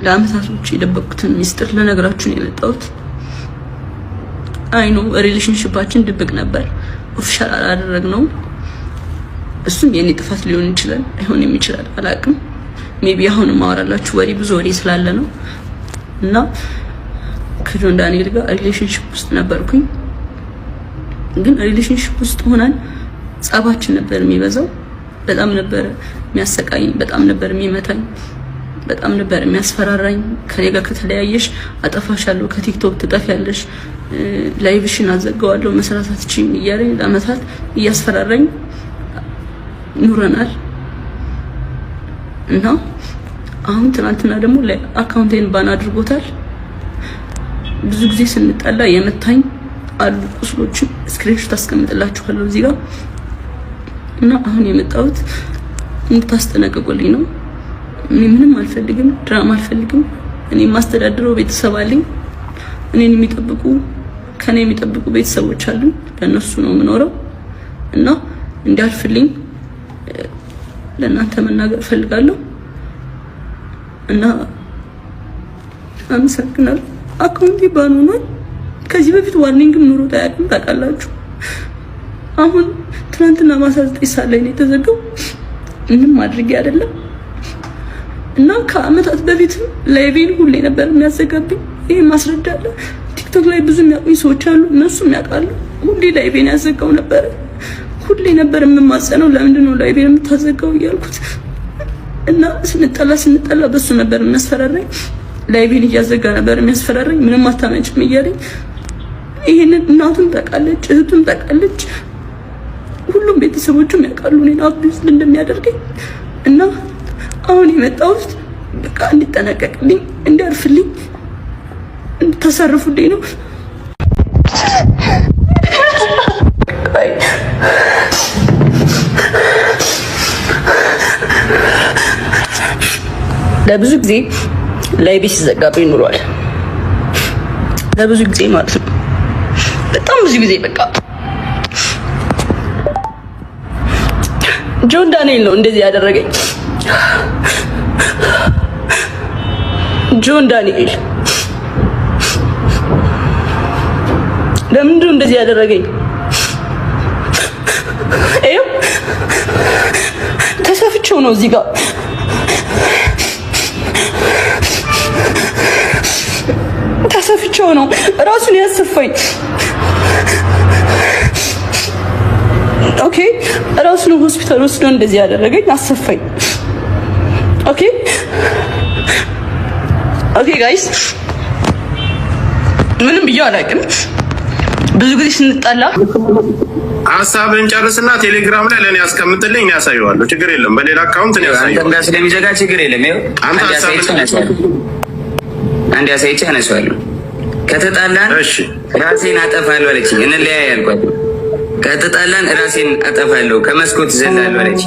ለአመታቶች የደበቅኩትን ሚስጥር ለነገራችሁ ነው የመጣሁት። አይኑ ሪሌሽንሺፓችን ድብቅ ነበር፣ ኦፊሻል አላደረግነውም። እሱም የኔ ጥፋት ሊሆን ይችላል፣ አይሆንም ይችላል፣ አላውቅም። ሜቢ አሁን ማወራላችሁ ወሬ ብዙ ወሬ ስላለ ነው። እና ከጆን ዳንኤል ጋር ሪሌሽንሺፕ ውስጥ ነበርኩኝ። ግን ሪሌሽንሺፕ ውስጥ ሆነን ጸባችን ነበር የሚበዛው። በጣም ነበር የሚያሰቃይኝ፣ በጣም ነበር የሚመታኝ፣ በጣም ነበር የሚያስፈራራኝ። ከኔ ጋር ከተለያየሽ አጠፋሻለሁ፣ ከቲክቶክ ትጠፊያለሽ፣ ላይቭሽን አዘጋዋለሁ፣ መስራት አትችይም እያለኝ ለአመታት እያስፈራራኝ ኑረናል። እና አሁን ትናንትና ደግሞ አካውንቴን ባን አድርጎታል። ብዙ ጊዜ ስንጣላ የመታኝ አሉ ቁስሎችን ስክሪንሾት አስቀምጥላችኋለሁ እዚህ ጋር። እና አሁን የመጣሁት እንድታስጠነቅቁልኝ ነው። እኔ ምንም አልፈልግም፣ ድራማ አልፈልግም። እኔ ማስተዳድረው ቤተሰብ አለኝ። እኔን የሚጠብቁ ከኔ የሚጠብቁ ቤተሰቦች አሉ። ለነሱ ነው የምኖረው። እና እንዲያልፍልኝ ለእናንተ መናገር ፈልጋለሁ። እና አመሰግናለሁ። አካውንቴ ባን ሆኗል። ከዚህ በፊት ዋርኒንግም ኑሮ ታያቁም ታውቃላችሁ። አሁን ትናንትና ማታ 9 ሰዓት ላይ ነው የተዘጋው። ምንም አድርጌ አይደለም። እና ከአመታት በፊት ላይቬን ሁሌ ነበር የሚያዘጋብኝ። ይሄ ማስረጃ አለ። ቲክቶክ ላይ ብዙ የሚያውቁኝ ሰዎች አሉ፣ እነሱም ያውቃሉ። ሁሌ ላይቬን ያዘጋው ነበር። ሁሌ ነበር የምማጸነው፣ ለምንድን ነው ላይቬን የምታዘጋው እያልኩት። እና ስንጠላ በሱ ነበር የሚያስፈራራኝ። ላይቬን እያዘጋ ነበር የሚያስፈራራኝ። ምንም አታመጭም እያለኝ። ይሄንን እናቱም ታውቃለች፣ እህቱም ታውቃለች፣ ሁሉም ቤተሰቦቹም ያውቃሉ እኔን አቢዩዝ እንደሚያደርገኝ። እና አሁን የመጣሁት በቃ እንዲጠነቀቅልኝ፣ እንዲያርፍልኝ፣ እንድታሳርፉልኝ ነው። ለብዙ ጊዜ ላይቤ ሲዘጋብኝ ኑሯል። ለብዙ ጊዜ ማለት ነው። በጣም ብዙ ጊዜ በቃ ጆን ዳንኤል ነው እንደዚህ ያደረገኝ። ጆን ዳንኤል ለምንድን ነው እንደዚህ ያደረገኝ? ይኸው ተሰፍቼው ነው እዚህ ጋር ተሰፍቼው ነው ራሱን ያሰፋኝ። ኦኬ ራሱን ሆስፒታል ወስዶ እንደዚህ ያደረገኝ አሰፋኝ። ኦኬ ጋይስ ምንም ብዬው አላውቅም። ብዙ ጊዜ ስንጣላ ሀሳብን ጨርስና ቴሌግራም ላይ ለኔ ያስቀምጥልኝ፣ ያሳየዋለሁ። ችግር የለም። በሌላ አካውንት ነው ያሳየው። አንተ ስለሚዘጋ ችግር የለም። ይኸው አንድ ያሳይቼ አነሳዋለሁ። ከተጣላን ራሴን አጠፋለሁ አለችኝ። እንለያይ አልኳት። ከተጣላን ራሴን አጠፋለሁ ከመስኮት ዘላለሁ አለች።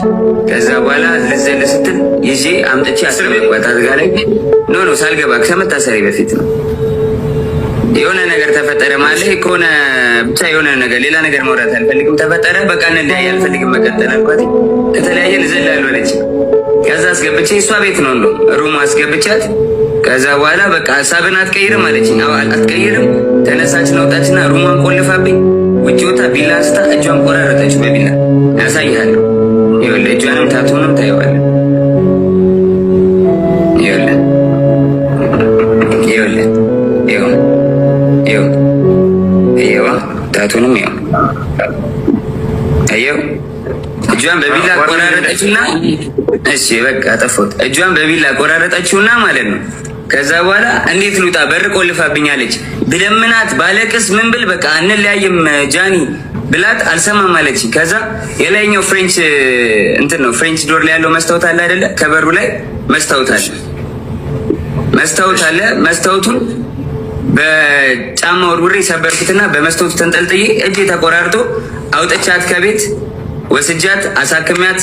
ከዛ በኋላ ልዘል ስትል ይዤ አምጥቼ አስቀመጥኳት አልጋ ላይ። ኖ ሳልገባ ከመታሰሪ በፊት ነው። የሆነ ነገር ተፈጠረ ማለት ከሆነ ብቻ የሆነ ነገር ሌላ ነገር ማውራት አልፈልግም። ተፈጠረ በቃ እንለያይ፣ አልፈልግም መቀጠል አልኳት። ከተለያየን እዘላለሁ አለች። ከዛ አስገብቼ እሷ ቤት ነው እንደው ሩም አስገብቻት። ከዛ በኋላ በቃ ሀሳብን አትቀይርም አለችኝ። አዎ አትቀይርም። ተነሳች ነው ወጣችና ሩሟን ቆልፋብኝ ውጭ ወጣ። ቢላ አንስታ እጇን ቆራረጠች በቢላ። ያሳይሃለሁ። ይኸውልህ እጇንም ታቱንም ታየዋለህ። ታቱንም ይኸው እጇን በቢላ ቆራረጠችና እሺ በቃ ጠፎት እጇን በቢላ ቆራረጠችውና ማለት ነው። ከዛ በኋላ እንዴት ልውጣ በር ቆልፋብኛለች። ብለምናት ባለቅስ ምን ብል በቃ እንለያይም ጃኒ ብላት አልሰማም አለች። ከዛ የላይኛው ፍሬንች እንትን ነው ፍሬንች ዶር ላይ ያለው መስታወት አለ አይደለ? ከበሩ ላይ መስታወት አለ። መስታወቱን በጫማ ወርውሬ ሰበርኩትና በመስታወቱ ተንጠልጥዬ እጄ ተቆራርጦ አውጥቻት ከቤት ወስጃት አሳክሚያት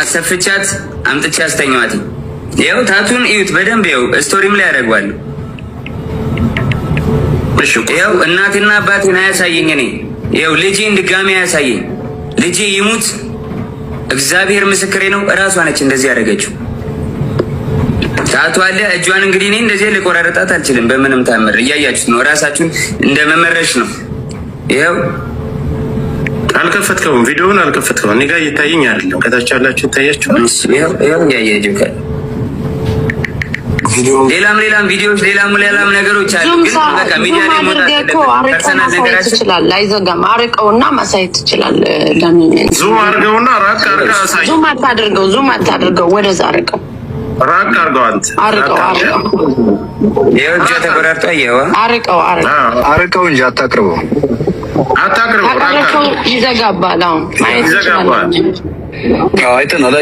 አሰፍቻት አምጥቻ አስተኛዋት። ይኸው ታቱን እዩት በደንብ ይኸው ስቶሪም ላይ ያደርገዋለሁ። ይኸው እናትና አባቴን አያሳየኝ። እኔ ይኸው ልጄን ድጋሚ አያሳየኝ። ልጄ ይሙት እግዚአብሔር ምስክሬ ነው። እራሷ ነች እንደዚህ ያደረገችው። ታቱ አለ እጇን እንግዲህ እኔ እንደዚህ ልቆራረጣት አልችልም በምንም ታምር። እያያችሁት ነው፣ ራሳችሁን እንደመመረሽ ነው። ይኸው አልከፈትከውም፣ ቪዲዮውን አልከፈትከውም። እኔ ጋር እየታየኝ አይደለም። ከታች ያላችሁ ይታያችኋል። ይኸው እያየህ ሌላም ቪዲዮዎች ሌላም ነገሮች አሉ። ግን በቃ ሚዲያ ላይ መውጣት ፐርሰናል ነገራችን ይችላል። አይዘጋም። አርቀውና ማሳየት ይችላል። ዙም አድርገውና ራቅ አድርገው አሳይ። ዙም አታድርገው፣ ወደዛ አርቀው ራቅ አድርገው። አንተ አርቀው ይኸው እጅ ተቆራርጦ ይኸው አርቀው እንጂ አታቅርበው። አቃረከው ይዘጋባል። አሁን ይዘጋባል። አይተናል።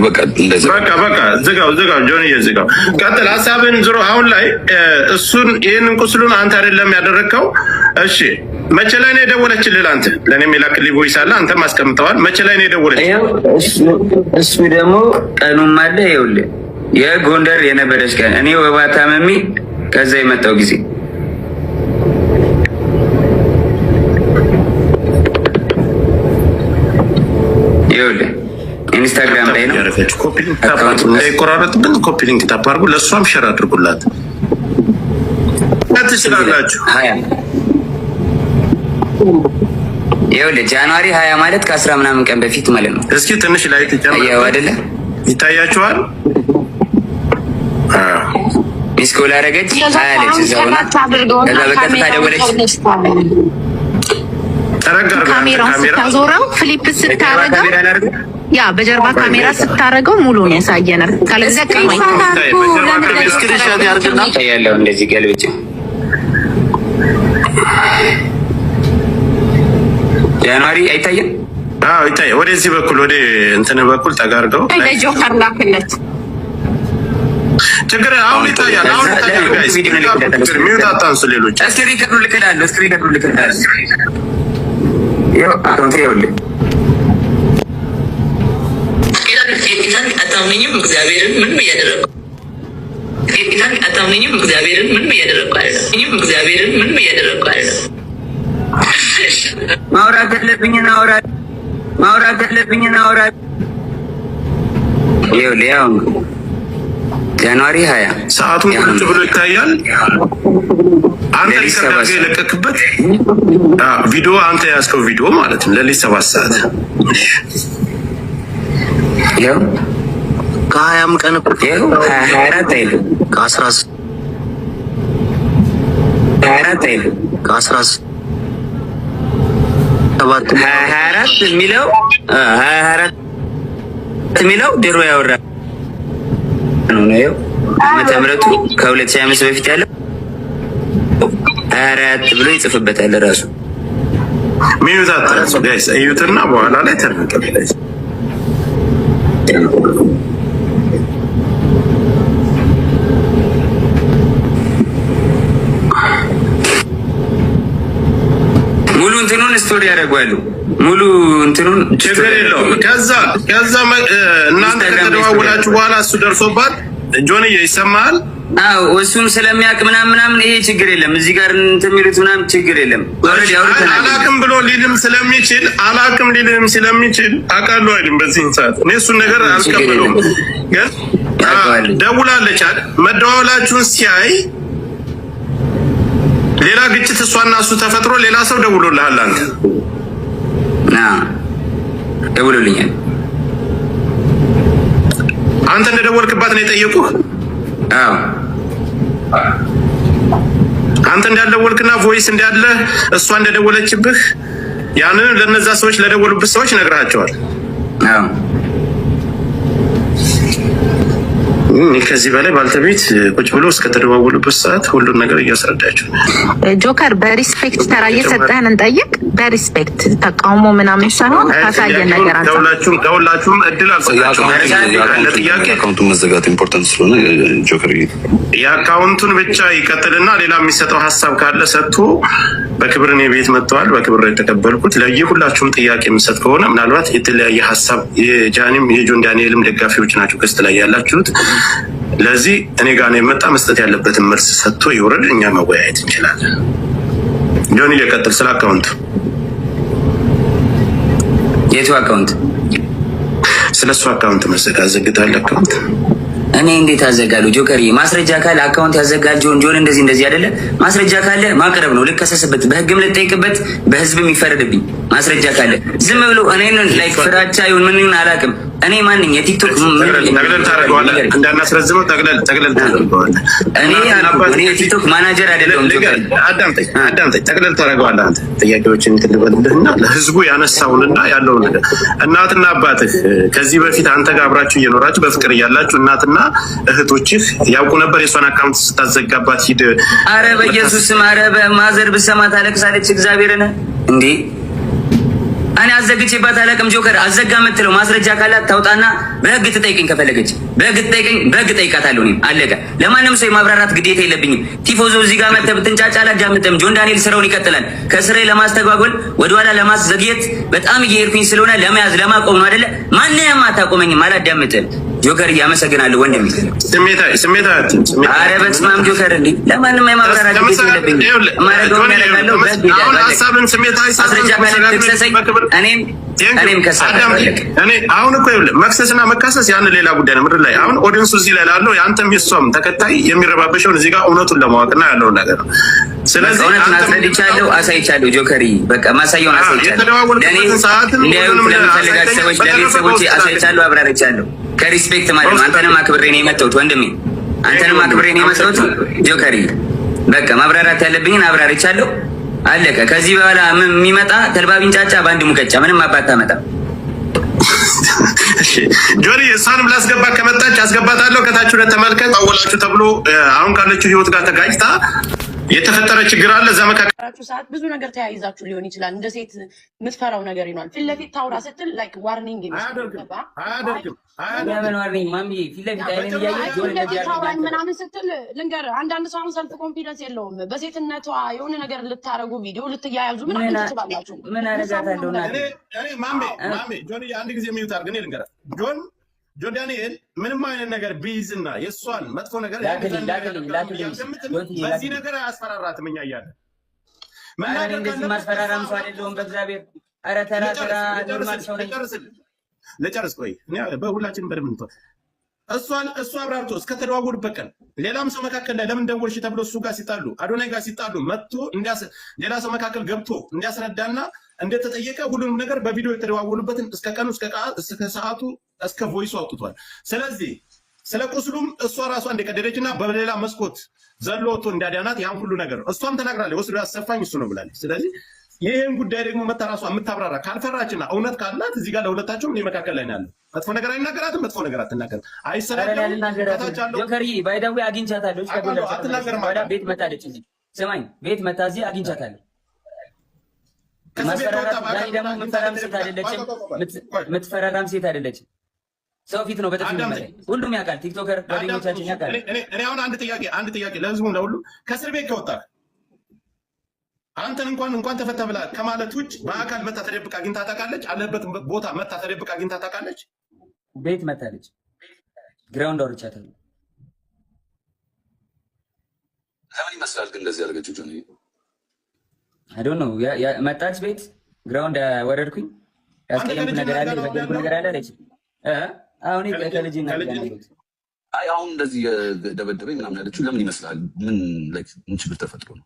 በቃ እንደዚህ በቃ ዝጋው። ጆንዬ ዝጋው። ቀጥል ሀሳብን ዞሮ አሁን ላይ እሱን ይህንን ቁስሉን አንተ አይደለም ያደረግከው። እሺ መቼ ላይ ነው የደወለችልህ? አንተ ለእኔ የላክልኝ ቮይስ አለ፣ አንተም አስቀምጠዋል። መቼ ላይ ነው የደወለችልህ? እሱ ደግሞ ቀኑም አለ። ይኸውልህ የጎንደር የነበረች ቀን እኔ ወባ ታመሜ ከዛ የመጣው ጊዜ ይኸውልህ ኢንስታግራም ላይ ነው። እንዳይቆራረጥብን ኮፒ ሊንክ ታፕ አድርጉ፣ ለእሷም ሸር አድርጉላት ትችላላችሁ። ይኸውልህ ጃንዋሪ 20 ማለት ከ10 ምናምን ቀን በፊት ማለት ነው። እስኪ ትንሽ ላይ ያው አይደለ ይታያችኋል። ሚስኮል አደረገች 20 አለች እዛው ነው። ከዛ በቀጥታ ደወለች። ካሜራውን ስታዞረው ፍሊፕ ስታረገው ያ በጀርባ ካሜራ ስታረገው ሙሉን ያሳየናል። ካለዚያ ያለው እንደዚህ ገልብጭ ጃንዋሪ አይታየም። አዎ ይታያል። ወደዚህ በኩል ወደ እንትን በኩል ተጋርገው ለጆከር ላክለት ችግር አሁን ይታያል። አሁን ይታያል። ጋይስ ሚውት አታንሱ። ሌሎች እስክሪን ልክላለሁ። ይኸው አካውንት ይኸውልህ አታምነኝም። እግዚአብሔርን ምንም እያደረግኩ አይደለም። ማውራት ያለብኝን አውራ። ይኸውልህ ያው ጃንዋሪ 20 ሰዓቱን ቁጭ ብሎ ይታያል። አንተ ሊሰራገ የለቀክበት ቪዲዮ አንተ ያስከው ቪዲዮ ማለት ነው። ለሊት 7 ሰዓት ያው ከ20 ቀን እኮ 24 አይደለም ከ14 አይደለም ከ14 24 የሚለው 24 የሚለው ድሮ ያወራ ነው። ነው ዓመተ ምህረቱ ከ2005 በፊት ያለው 24 ብሎ ይጽፍበታል ራሱ። ሚዩት አታንሱ ጋይስ፣ እዩትና በኋላ ላይ ተርምቀበለች። ሙሉ እንትኑን ስቶሪ ያደርጋሉ። ሙሉ እንትኑን ችግር የለውም። ከዛ እናንተ ከተደዋወላችሁ በኋላ እሱ ደርሶባት ጆንዬ ይሰማል። አዎ እሱም ስለሚያውቅ ምናምን ይሄ ችግር የለም። እዚህ ጋር እንትን የሚሉት ምናምን ችግር የለም። አላቅም ብሎ ሊልም ስለሚችል አውቃለሁ አይልም። በዚህ ሰዓት እኔ እሱን ነገር አልቀበለውም። ግን ደውላለች አይደል? መደዋወላችሁን ሲያይ ሌላ ግጭት እሷና እሱ ተፈጥሮ ሌላ ሰው ደውሎልሃል። አንተ ደውሎልኛል። አንተ እንደደወልክባት ነው የጠየቁህ? አዎ አንተ እንዳልደወልክና ቮይስ እንዳለ እሷ እንደደወለችብህ ያንን ለነዛ ሰዎች ለደወሉበት ሰዎች ነግራቸዋል። አዎ ከዚህ በላይ ባልተቤት ቁጭ ብሎ እስከተደዋወሉበት ሰዓት ሁሉን ነገር እያስረዳቸው ጆከር በሪስፔክት ተራ እየሰጠህን እንጠይቅ። በሪስፔክት ተቃውሞ ምናምን ሳይሆን ካሳየን ነገር አንተ ከሁላችሁም እድል አልሰጣችሁም። ለጥያቄ አካውንቱን መዘጋት ኢምፖርታንት ስለሆነ ጆከር የአካውንቱን ብቻ ይቀጥልና ሌላ የሚሰጠው ሀሳብ ካለ ሰጥቶ በክብር እኔ ቤት መጥተዋል። በክብር የተቀበልኩት ለየሁላችሁም ጥያቄ የምሰጥ ከሆነ ምናልባት የተለያየ ሀሳብ የጃኒም የጆን ዳንኤልም ደጋፊዎች ናቸው ከስት ላይ ያላችሁት። ለዚህ እኔ ጋር ነው የመጣ መስጠት ያለበትን መልስ ሰጥቶ ይወረድ፣ እኛ መወያየት እንችላለን። ጆን እየቀጥል ስለ አካውንቱ። የቱ አካውንት? ስለ እሱ አካውንት መዘጋት ዘግታል። አካውንት እኔ እንዴት አዘጋለሁ? ጆከር ማስረጃ ካለ አካውንት ያዘጋል። ጆን እንደዚህ አይደለ? ማስረጃ ካለ ማቅረብ ነው። ልከሰስበት፣ በህግም ልጠይቅበት፣ በህዝብም ይፈረድብኝ። ማስረጃ ካለ ዝም ብሎ እኔን ላይክ ፍራቻ ይሁን ምን ይሁን አላውቅም። እኔ ማንኝ የቲክቶክ ጠቅለል ታደርገዋለህ፣ እንዳናስረዝመው ጠቅለል ታደርገዋለህ። እኔ የቲክቶክ ማናጀር አይደለሁም። ጆከር አዳምጠኝ፣ ጠቅለል ታደርገዋለህ። አንተ ጥያቄዎችን ትልበልህና ለህዝቡ ያነሳውንና ያለውን ነገር እናትና አባትህ ከዚህ በፊት አንተ ጋር አብራችሁ እየኖራችሁ በፍቅር እያላችሁ እናትና እህቶችህ ያውቁ ነበር የሷን አካውንት ስታዘጋባት ሂድ። አረ በኢየሱስ ስም፣ አረ በማዘር ብሰማ ታለቅሳለች። እግዚአብሔርን እንዴ እኔ አዘግቼባት አላውቅም። ጆከር አዘጋ የምትለው ማስረጃ ካላት ታውጣና በህግ ትጠይቀኝ። ከፈለገች በህግ ትጠይቀኝ፣ በህግ ጠይቃታለሁ። እኔም አለቀ። ለማንም ሰው የማብራራት ግዴታ የለብኝም። ቲፎዞ እዚህ ጋር መተህ ብትንጫጫ አላዳምጥም። ጆን ዳንኤል ስራውን ይቀጥላል። ከስራዬ ለማስተጓጎል ወደኋላ ለማዘግየት በጣም እየሄድኩኝ ስለሆነ ለመያዝ ለማቆም ነው አይደለ? ማንንም አታቆመኝም፣ አላዳምጥም። ጆከር እያመሰግናለሁ ወንድሜ። ኧረ በስመ አብ ጆከር እንዴ ለማንም የማብራራት ግዴታ የለብኝም። ማረገውን ያደርጋለሁ። በህግ ማስረጃ ካለ ትክሰሰኝ። እኔም ከሳለሁ። እኔ አሁን እኮ ይኸውልህ መክሰስና መካሰስ ያን ሌላ ጉዳይ ነው። ምድር ላይ አሁን ኦዲየንሱ እዚህ ላይ ላለው የአንተም የሷም ተከታይ የሚረባበሸውን እዚህ ጋር እውነቱን ለማወቅና ያለውን ነገር ነው። ስለዚህ እውነቱን አስረድቻለሁ፣ አሳይቻለሁ። ጆከሪ በቃ ማሳየውን አሳይቻለሁ። ለእኔ እንዲያዩት ለምፈልጋቸው ሰዎች ለቤተሰቦቼ አሳይቻለሁ፣ አብራርቻለሁ። ከሪስፔክት ማለት ነው። አንተንም አክብሬ ነው የመጣሁት ወንድሜ፣ አንተንም አክብሬ ነው የመጣሁት ጆከሪ። በቃ ማብራራት ያለብኝን አብራርቻለሁ። አለቀ። ከዚህ በኋላ የሚመጣ ተልባቢን ጫጫ በአንድ ሙቀጫ ምንም አባታ መጣ። እሺ ጆኒ እሷንም ላስገባ ከመጣች አስገባታለሁ። ከታች ሁለት ተመልከት አወላችሁ ተብሎ አሁን ካለችው ህይወት ጋር ተጋጭታ የተፈጠረ ችግር አለ። እዛ መካከላችሁ ሰዓት ብዙ ነገር ተያይዛችሁ ሊሆን ይችላል። እንደ ሴት የምትፈራው ነገር ይኖራል። ፊት ለፊት ታውራ ስትል ላይክ ዋርኒንግ ታውራኝ ምናምን ስትል ልንገር፣ አንዳንድ ሰው አሁን ሰልፍ ኮንፊደንስ የለውም። በሴትነቷ የሆነ ነገር ልታረጉ ቪዲዮ ልትያያዙ ምናምን ትችላላችሁ። ምን አደርጋታለሁ? ማሜ ጆኒ አንድ ጊዜ የሚዩት አድርገን ልንገር ጆን ዳንኤል ምንም አይነት ነገር ቢይዝና የእሷን መጥፎ ነገር በዚህ ነገር አያስፈራራትም። እኛ እያለን ማስፈራራም ሰው አይደለሁም። በእግዚአብሔር ኧረ ተራ ኖርማል ሰው ነኝ። ልጨርስ ቆይ በሁላችንም በደምብ እሱ አብራርቶ እስከተደዋወሉበት ቀን ሌላም ሰው መካከል ላይ ለምን ደወልሽ ተብሎ እሱ ጋር ሲጣሉ አዶናይ ጋር ሲጣሉ መጥቶ ሌላ ሰው መካከል ገብቶ እንዲያስረዳና እንደተጠየቀ ሁሉንም ነገር በቪዲዮ የተደዋወሉበትን እስከ ቀኑ እስከ ሰዓቱ እስከ ቮይሱ አውጥቷል። ስለዚህ ስለ ቁስሉም እሷ ራሷ እንደቀደደች እና በሌላ መስኮት ዘሎ ወጥቶ እንዳዳናት ያን ሁሉ ነገር ነው እሷም ተናግራለች። ወስዶ ያሰፋኝ እሱ ነው ብላለች። ስለዚህ ይህን ጉዳይ ደግሞ መታ ራሷ የምታብራራ ካልፈራችና እውነት ካላት እዚህ ጋር ለሁለታቸውም እኔ መካከል ላይ ያለ መጥፎ ነገር አይናገራትም፣ መጥፎ ነገር አትናገርም። ጆከሪ ባይዳዊ አግኝቻታለሁ። ቤት መታለች፣ ስማኝ ቤት መታ እዚህ አግኝቻታለሁ። ማስፈራራት ደግሞ የምትፈራራም ሴት አይደለችም። ሰው ፊት ነው በጥፊ የሚመታኝ። ሁሉም ያውቃል፣ ቲክቶከር ጓደኞቻችን ያውቃል። እኔ አሁን አንድ ጥያቄ ለህዝቡ ለሁሉ ከእስር ቤት ከወጣህ አንተን እንኳን ተፈታ ብላ ከማለት ውጭ በአካል መታ ተደብቃ አግኝታ ታውቃለች? አለበት ቦታ መታ ተደብቃ አግኝታ ታውቃለች? ቤት መታለች፣ ግራውንድ አውርቻታለሁ። ለምን ይመስላል ግን እንደዚህ ያደረገችው ጆኒ? አይ ዶንት ኖ መጣች፣ ቤት ግራውንድ ወረድኩኝ። ያስቀየምኩ ነገር አለ፣ የበደልኩ ነገር አለ አለች። አሁን ከልጅ አይ አሁን እንደዚህ ደበደበኝ ምናምን ያለችው ለምን ይመስላል? ምን ችግር ተፈጥሮ ነው?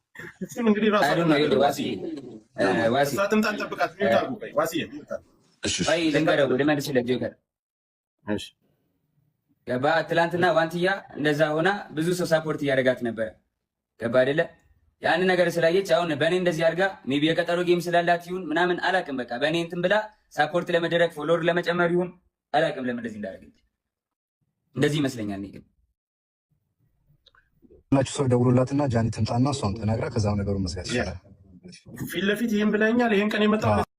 ትላንትና ዋንትያ እንደዛ ሆና ብዙ ሰው ሳፖርት እያደረጋት ነበረ። ገባ አይደለ? ያን ነገር ስላየች አሁን በእኔ እንደዚህ አድርጋ ሜይ ቢ የቀጠሮ ጌም ስላላት ይሁን ምናምን አላውቅም። በቃ በእኔ እንትን ብላ ሳፖርት ለመደረግ ፎሎወር ለመጨመር ይሁን አላውቅም ለምን እንደዚህ እንዳደረገች እንደዚህ ይመስለኛል። ግን ሁላችሁ ሰው ደውሎላትና ጃኒ ትምጣና እሷም ተናግራ ከዛም ነገሩ መስጋት ይችላል። ፊት ለፊት ይሄን ብለኛል። ይሄን ቀን የመጣው